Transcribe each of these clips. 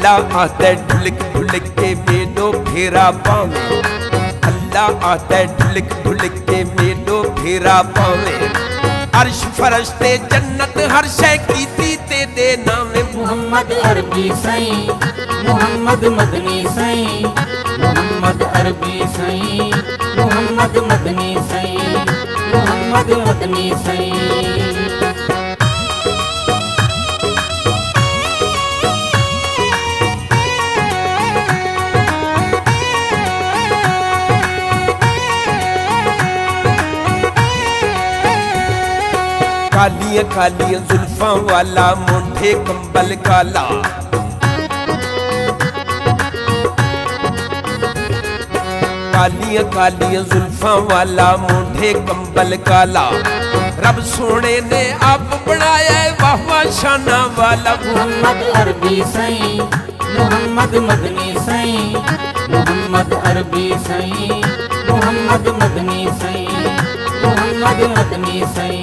अल्लाह आता ढुलक ढुलक के मेलो फेरा पावे, अल्लाह आता ढुलक ढुलक के मेलो फेरा पावे। अर्श फरश्ते जन्नत हर शै कीती तेरे नामे। मुहम्मद अरबी सई, मुहम्मद मदनी सई, मुहम्मद अरबी सई, मुहम्मद मदनी सई, मुहम्मद मदनी सई। कालिया कालिया जुल्फा वाला मोंढे कंबल काला, कालिया कालिया जुल्फा वाला मोंढे कंबल काला। रब सोने ने आप बनाया वाह वाह शाना वाला। मुहम्मद अरबी सई, मुहम्मद मदनी सई, मुहम्मद अरबी सई, मुहम्मद मदनी सई, मुहम्मद मदनी सई।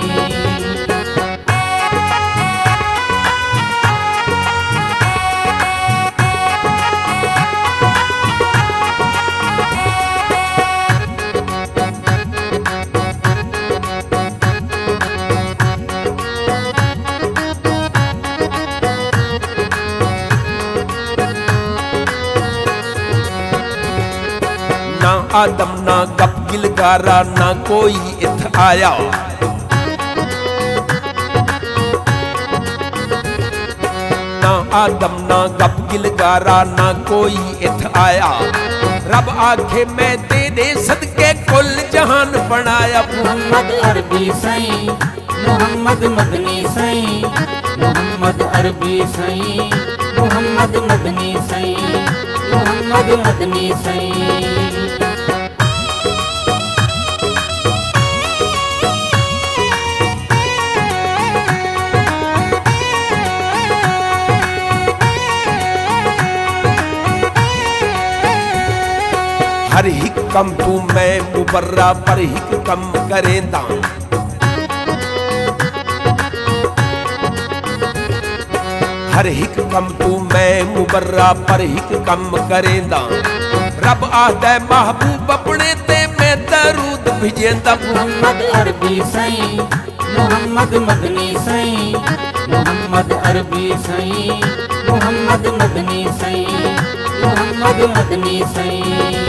ना आदम ना गब्गिल गारा ना कोई इत आया, ना आदम ना गब्गिल गारा ना कोई इत आया। रब आखे मैं तेरे सदके कुल जहान बनाया। मुहम्मद अरबी सई, मुहम्मद मदनी सई, मुहम्मद अरबी सई, मुहम्मद मदनी सई, मुहम्मद मदनी सई। हर हिक कम तू मैं मुबर्रा पर हिक कम करेंदा, हर हिक कम तू मैं मुबर्रा पर हिक कम करेंदा। रब आदा महबूब अपने ते मैं दरूद भेजेंदा। मुहम्मद अरबी सई, मुहम्मद मदनी सई, मुहम्मद अरबी सई, मुहम्मद मदनी सई, मुहम्मद मदनी सई।